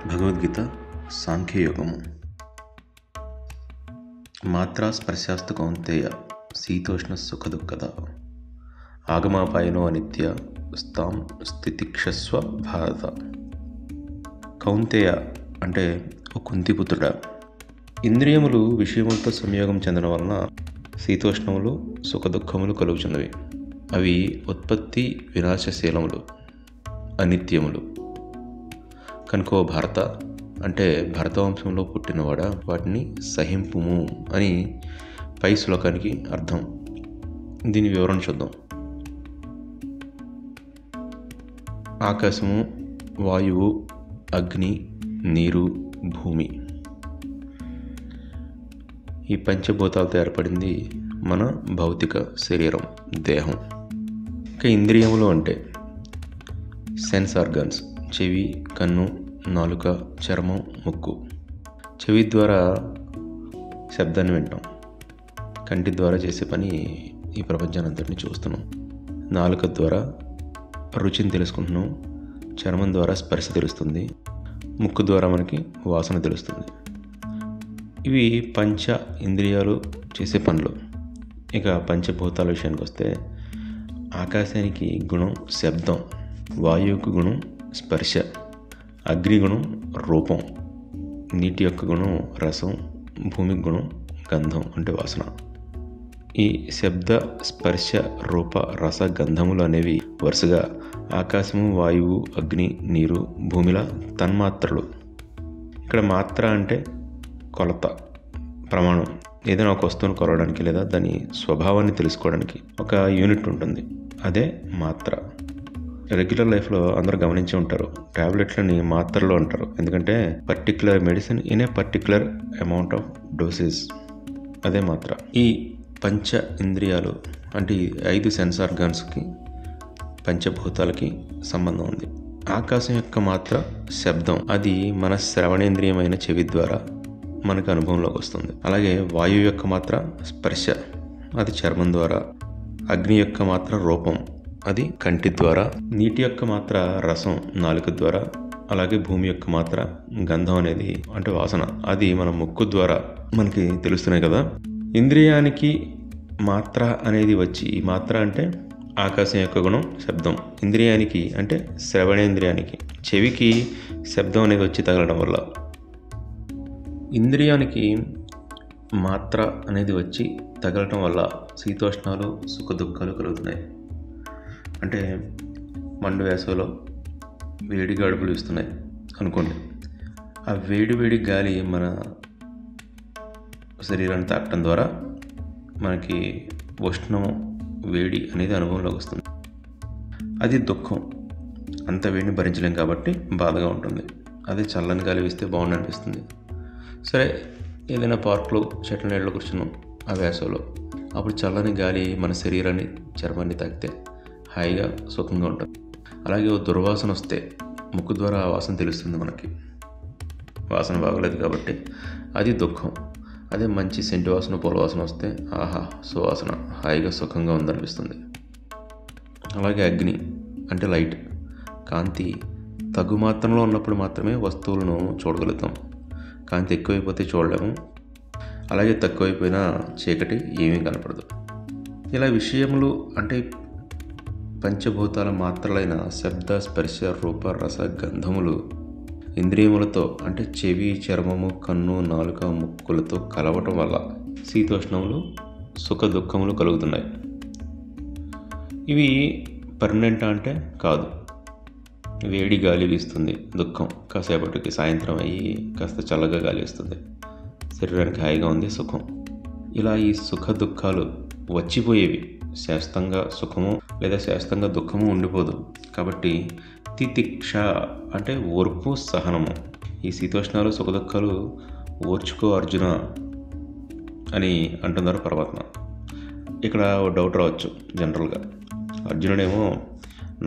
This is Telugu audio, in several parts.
భగవద్గీత సాంఖ్యయోగము. మాత్రా స్పర్శాస్తు కౌంతేయ శీతోష్ణ సుఖదుఃఖద ఆగమాపాయనో అనిత్య స్తాం స్థితిక్షస్వ భారత. కౌంతేయ అంటే ఓ కుంతిపుత్రుడా, ఇంద్రియములు విషయములతో సంయోగం చెందడం వలన శీతోష్ణములు సుఖదుఖములు కలుగుచున్నవి. అవి ఉత్పత్తి వినాశశీలములు, అనిత్యములు. కనుకో భారత అంటే భరతవంశంలో పుట్టినవాడా, వాటిని సహింపుము అని పై శ్లోకానికి అర్థం. దీని వివరణ చూద్దాం. ఆకాశము, వాయువు, అగ్ని, నీరు, భూమి, ఈ పంచభూతాలతో ఏర్పడింది మన భౌతిక శరీరం, దేహం. ఇంకా ఇంద్రియములు అంటే సెన్స్ ఆర్గాన్స్: చెవి, కన్ను, నాలుక, చర్మం, ముక్కు. చెవి ద్వారా శబ్దాన్ని వింటాం, కంటి ద్వారా చేసే పని ఈ ప్రపంచాన్ని అంతటిని చూస్తున్నాం, నాలుక ద్వారా రుచిని తెలుసుకుంటున్నాం, చర్మం ద్వారా స్పర్శ తెలుస్తుంది, ముక్కు ద్వారా మనకి వాసన తెలుస్తుంది. ఇవి పంచ ఇంద్రియాలు చేసే పనులు. ఇక పంచభూతాల విషయానికి వస్తే ఆకాశానికి గుణం శబ్దం, వాయువుకు గుణం స్పర్శ, అగ్ని గుణం రూపం, నీటి యొక్క గుణం రసం, భూమికి గుణం గంధం అంటే వాసన. ఈ శబ్ద, స్పర్శ, రూప, రస, గంధములు అనేవి వరుసగా ఆకాశము, వాయువు, అగ్ని, నీరు, భూమిల తన్మాత్రలు. ఇక్కడ మాత్ర అంటే కొలత, ప్రమాణం. ఏదైనా ఒక వస్తువును కొలవడానికి లేదా దాని స్వభావాన్ని తెలుసుకోవడానికి ఒక యూనిట్ ఉంటుంది, అదే మాత్ర. రెగ్యులర్ లైఫ్లో అందరూ గమనించి ఉంటారు, ట్యాబ్లెట్లని మాత్రలు అంటారు. ఎందుకంటే particular medicine in a particular amount of dosage, అదే మాత్ర. ఈ పంచ ఇంద్రియాలు అంటే 5 సెన్స్ ఆర్గాన్స్కి, పంచభూతాలకి సంబంధం ఉంది. ఆకాశం యొక్క మాత్ర శబ్దం, అది మన శ్రవణేంద్రియమైన చెవి ద్వారా మనకు అనుభవంలోకి వస్తుంది. అలాగే వాయువు యొక్క మాత్ర స్పర్శ, అది చర్మం ద్వారా. అగ్ని యొక్క మాత్ర రూపం, అది కంటి ద్వారా. నీటి యొక్క మాత్ర రసం, నాలుక ద్వారా. అలాగే భూమి యొక్క మాత్ర గంధం అనేది అంటే వాసన, అది మన ముక్కు ద్వారా మనకి తెలుస్తున్నాయి కదా. ఇంద్రియానికి మాత్ర అనేది వచ్చి, ఈ మాత్ర అంటే ఆకాశం యొక్క గుణం శబ్దం. ఇంద్రియానికి అంటే శ్రవణేంద్రియానికి, చెవికి శబ్దం అనేది వచ్చి తగలడం వల్ల. ఇంద్రియానికి మాత్ర అనేది వచ్చి తగలటం వల్ల శీతోష్ణాలు సుఖ దుఃఖాలు కలుగుతున్నాయి. అంటే మండు వేసవిలో వేడి గడుపులు ఇస్తున్నాయి అనుకోండి, ఆ వేడి వేడి గాలి మన శరీరాన్ని తాకటం ద్వారా మనకి ఉష్ణం, వేడి అనేది అనుభవంలోకి వస్తుంది. అది దుఃఖం. అంత వేడిని భరించలేం కాబట్టి బాధగా ఉంటుంది. అదే చల్లని గాలి వేస్తే బాగుండి అనిపిస్తుంది. సరే, ఏదైనా పార్క్లో చెట్ల నీళ్ళలో కూర్చున్నాం ఆ వేసవిలో, అప్పుడు చల్లని గాలి మన శరీరాన్ని, చర్మాన్ని తాకితే హాయిగా సుఖంగా ఉంటుంది. అలాగే ఓ దుర్వాసన వస్తే ముక్కు ద్వారా ఆ వాసన తెలుస్తుంది మనకి, వాసన బాగలేదు కాబట్టి, అది దుఃఖం. అదే మంచి సెంటు వాసన, పూల వాసన వస్తే ఆహా సువాసన, హాయిగా సుఖంగా ఉందనిపిస్తుంది. అలాగే అగ్ని అంటే లైట్, కాంతి తగు మాత్రంలో ఉన్నప్పుడు మాత్రమే వస్తువులను చూడగలుగుతాం. కాంతి ఎక్కువైపోతే చూడలేము, అలాగే తక్కువైపోయినా చీకటి ఏమీ కనపడదు. ఇలా విషయములు అంటే పంచభూతాల మాత్రలైన శబ్ద, స్పర్శ, రూప, రస, గంధములు ఇంద్రియములతో అంటే చెవి, చర్మము, కన్ను, నాలుక, ముక్కులతో కలవటం వల్ల శీతోష్ణములు సుఖ దుఃఖములు కలుగుతున్నాయి. ఇవి పర్మనెంట్ అంటే కాదు. వేడి గాలి వీస్తుంది, దుఃఖం. కాసేపటికి సాయంత్రం అయ్యి కాస్త చల్లగా గాలి వేస్తుంది, శరీరానికి హాయిగా ఉంది, సుఖం. ఇలా ఈ సుఖ దుఃఖాలు వచ్చిపోయేవి. శాశ్వతంగా సుఖము లేదా శాశ్వతంగా దుఃఖము ఉండిపోదు. కాబట్టి తితిక్ష అంటే ఓర్పు, సహనము. ఈ శీతోష్ణాలు సుఖ దుఃఖాలు ఓర్చుకో అర్జున అని అంటున్నారు పరమాత్మ. ఇక్కడ ఓ డౌట్ రావచ్చు జనరల్గా. అర్జునుడేమో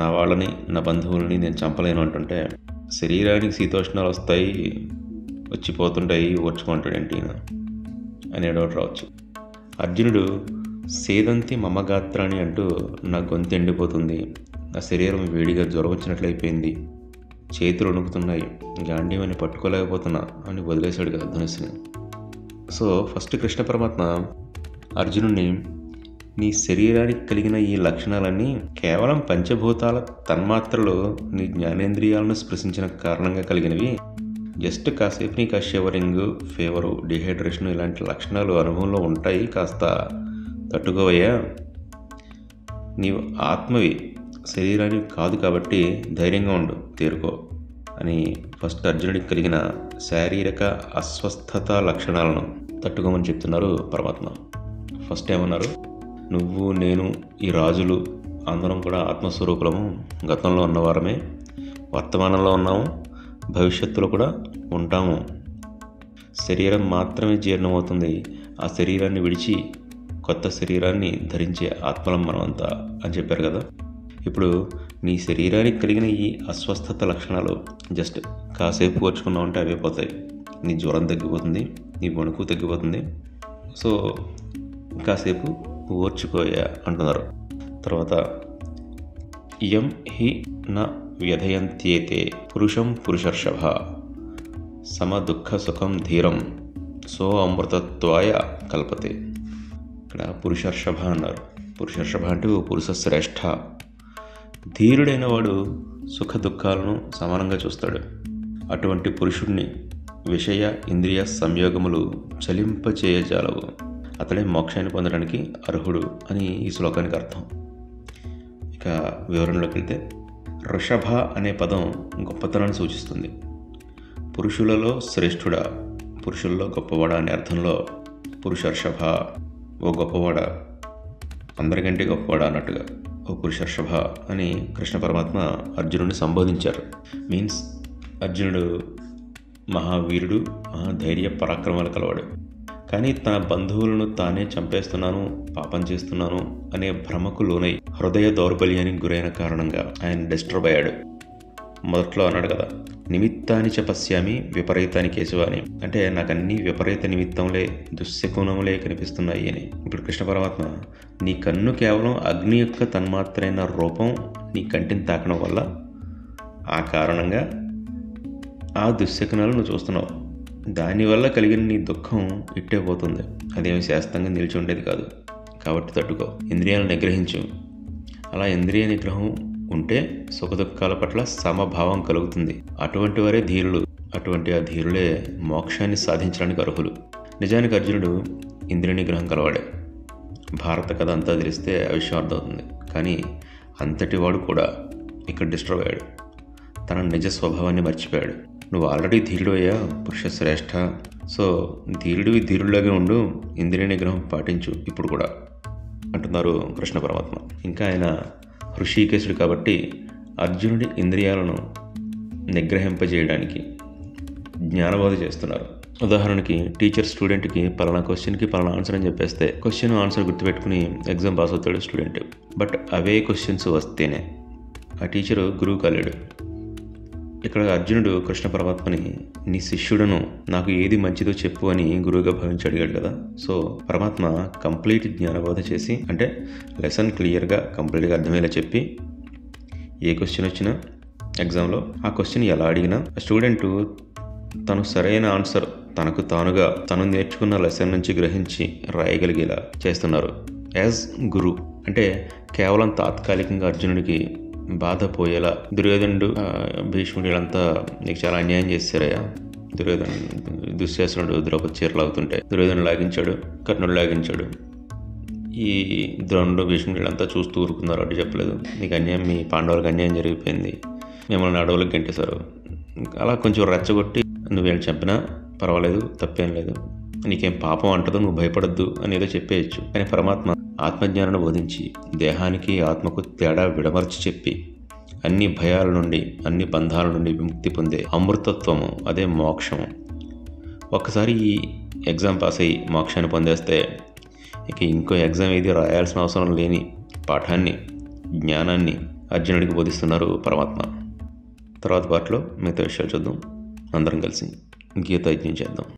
నా వాళ్ళని, నా బంధువులని నేను చంపలేను అంటుంటే, శరీరానికి శీతోష్ణాలు వస్తాయి, వచ్చిపోతుంటాయి, ఓర్చుకుంటాడేంటి అనే డౌట్ రావచ్చు. అర్జునుడు సేదంతి మమగాత్రాన్ని అంటూ నా గొంతు ఎండిపోతుంది, నా శరీరం వేడిగా జ్వరం వచ్చినట్లయిపోయింది చేతులు వణుకుతున్నాయి, గాంధీవాన్ని పట్టుకోలేకపోతున్నా అని వదిలేశాడు కదా ధనుస్సుని. సో ఫస్ట్ కృష్ణ పరమాత్మ అర్జునుడిని నీ శరీరానికి కలిగిన ఈ లక్షణాలన్నీ కేవలం పంచభూతాల తన్మాత్రలో నీ జ్ఞానేంద్రియాలను స్పృశించిన కారణంగా కలిగినవి. జస్ట్ కాసేపు నీకు ఆ షివరింగ్, ఫీవరు, డిహైడ్రేషన్ ఇలాంటి లక్షణాలు అనుభవంలో ఉంటాయి, కాస్త తట్టుకోవయ్యా. నీవు ఆత్మవి, శరీరానికి కాదు కాబట్టి ధైర్యంగా ఉండు, తేరుకో అని ఫస్ట్ అర్జునుడికి కలిగిన శారీరక అస్వస్థత లక్షణాలను తట్టుకోమని చెప్తున్నారు పరమాత్మ. ఫస్ట్ ఏమన్నారు? నువ్వు, నేను, ఈ రాజులు అందరం కూడా ఆత్మస్వరూపులము. గతంలో ఉన్నవారమే, వర్తమానంలో ఉన్నాము, భవిష్యత్తులో కూడా ఉంటాము. శరీరం మాత్రమే జీర్ణమవుతుంది. ఆ శరీరాన్ని విడిచి కొత్త శరీరాన్ని ధరించే ఆత్మలం మనమంతా అని చెప్పారు కదా. ఇప్పుడు నీ శరీరానికి కలిగిన ఈ అస్వస్థత లక్షణాలు జస్ట్ కాసేపు ఓర్చుకున్నావు అంటే అవే పోతాయి. నీ జ్వరం తగ్గిపోతుంది, నీ వణుకు తగ్గిపోతుంది. సో కాసేపు ఓర్చుకోయా అంటున్నారు. తర్వాత ఇయం హి న వ్యధయంత్యేతే పురుషం పురుషర్షభ సమ దుఃఖ సుఖం ధీరం సో అమృతత్వాయ కల్పతే. ఇక్కడ పురుషర్షభ అన్నారు. పురుషర్షభ అంటే ఓ పురుష శ్రేష్ఠ. ధీరుడైన వాడు సుఖ దుఃఖాలను సమానంగా చూస్తాడు. అటువంటి పురుషుడిని విషయ ఇంద్రియ సంయోగములు చలింపచేయజాలవు. అతడే మోక్షాన్ని పొందడానికి అర్హుడు అని ఈ శ్లోకానికి అర్థం. ఇక వివరణలోకి వెళ్తే, వృషభ అనే పదం గొప్పతనాన్ని సూచిస్తుంది. పురుషులలో శ్రేష్ఠుడా, పురుషుల్లో గొప్పవాడా అనే అర్థంలో పురుషర్షభ, ఓ గొప్పవాడా, అందరికంటే గొప్పవాడా అన్నట్టుగా ఓ పురుషర్షభ అని కృష్ణ పరమాత్మ అర్జునుడిని సంబోధించారు. మీన్స్ అర్జునుడు మహావీరుడు, మహాధైర్య పరాక్రమాలు కలవాడు. కానీ తన బంధువులను తానే చంపేస్తున్నాను, పాపం చేస్తున్నాను అనే భ్రమకు లోనై హృదయ దౌర్బల్యానికి గురైన కారణంగా ఆయన డిస్టర్బ్ అయ్యాడు. మొదట్లో అన్నాడు కదా, నిమిత్తాన్ని చ పశ్యామి విపరీతాన్ని కేశవ అని. అంటే నాకు అన్ని విపరీత నిమిత్తంలే, దుశ్శకునములే కనిపిస్తున్నాయి అని. ఇప్పుడు కృష్ణ పరమాత్మ, నీ కన్ను కేవలం అగ్ని యొక్క తన్మాత్రైన రూపం నీ కంటిని తాకడం వల్ల ఆ కారణంగా ఆ దుశ్శకునాలు నువ్వు చూస్తున్నావు. దానివల్ల కలిగిన నీ దుఃఖం ఇట్టే పోతుంది. అదేమి శాస్త్రంగా నిలిచి ఉండేది కాదు. కాబట్టి తట్టుకో, ఇంద్రియాలను నిగ్రహించు. అలా ఇంద్రియ నిగ్రహం ఉంటే సుఖదుఖాల పట్ల సమభావం కలుగుతుంది. అటువంటి వారే ధీరులు. అటువంటి ఆ ధీరులే మోక్షాన్ని సాధించడానికి అర్హులు. నిజానికి అర్జునుడు ఇంద్రియ నిగ్రహం కలవాడే. భారత కథ అంతా తెలిస్తే ఆ విషయం అర్థమవుతుంది. కానీ అంతటి వాడు కూడా ఇక్కడ డిస్టర్బ్ అయ్యాడు. తన నిజ స్వభావాన్ని మర్చిపోయాడు. నువ్వు ఆల్రెడీ ధీరుడు అయ్యా, పురుష శ్రేష్ఠ. సో ధీరుడివి ధీరుడిలాగే ఉండు, ఇంద్రియ నిగ్రహం పాటించు ఇప్పుడు కూడా అంటున్నారు కృష్ణ పరమాత్మ. ఇంకా ఆయన హృషికేశుడు కాబట్టి అర్జునుడి ఇంద్రియాలను నిగ్రహింపజేయడానికి జ్ఞానబోధ చేస్తున్నారు. ఉదాహరణకి టీచర్ స్టూడెంట్కి పలానా క్వశ్చన్కి పలానా ఆన్సర్ అని చెప్పేస్తే క్వశ్చన్ ఆన్సర్ గుర్తుపెట్టుకుని ఎగ్జామ్ పాస్ అవుతాడు స్టూడెంట్. బట్ అవే క్వశ్చన్స్ వస్తేనే ఆ టీచరు గురువు కాలేడు. ఇక్కడ అర్జునుడు కృష్ణ పరమాత్మని నీ శిష్యుడను, నాకు ఏది మంచిదో చెప్పు అని గురువుగా భావించి అడిగాడు కదా. సో పరమాత్మ కంప్లీట్ జ్ఞానబోధ చేసి, అంటే లెసన్ క్లియర్గా కంప్లీట్గా అర్థమయ్యేలా చెప్పి, ఏ క్వశ్చన్ వచ్చినా ఎగ్జామ్లో ఆ క్వశ్చన్ ఎలా అడిగినా స్టూడెంట్ తను సరైన ఆన్సర్ తనకు తానుగా తను నేర్చుకున్న లెసన్ నుంచి గ్రహించి రాయగలిగేలా చేస్తున్నారు యాజ్ గురు. అంటే కేవలం తాత్కాలికంగా అర్జునుడికి బాధ పోయేలా, దుర్యోధనుడు, భీష్ముడు వీళ్ళంతా నీకు చాలా అన్యాయం చేశారయ్యా. దుశ్శాసనుడు ద్రౌపది చీరలు లాగుతుంటే దుర్యోధనుడు లాగించాడు, కర్ణుడు లాగించాడు. ఈ ద్రోణుడు, భీష్ముడు వీళ్ళంతా చూస్తూ ఊరుకున్నారు, అడ్డు చెప్పలేదు. నీకు అన్యాయం, మీ పాండవులకు అన్యాయం జరిగిపోయింది, మిమ్మల్ని అడవులకు గంటేశారు. అలా కొంచెం రెచ్చగొట్టి నువ్వు వీళ్ళు చంపినా పర్వాలేదు, తప్పేం లేదు, నీకేం పాపం అంటదో, నువ్వు భయపడద్దు అని ఏదో చెప్పేయచ్చు. కానీ పరమాత్మ ఆత్మజ్ఞానాన్ని బోధించి దేహానికి ఆత్మకు తేడా విడమర్చి చెప్పి అన్ని భయాల నుండి, అన్ని బంధాల నుండి విముక్తి పొందే అమృతత్వము, అదే మోక్షము. ఒక్కసారి ఈ ఎగ్జామ్ పాస్ అయ్యి మోక్షాన్ని పొందేస్తే ఇక ఇంకో ఎగ్జామ్ ఏది రాయాల్సిన అవసరం లేని పాఠాన్ని, జ్ఞానాన్ని అర్జునుడికి బోధిస్తున్నారు పరమాత్మ. తర్వాత పాటలో మిగతా విషయాలు చూద్దాం. అందరం కలిసి గీత యజ్ఞం చేద్దాం.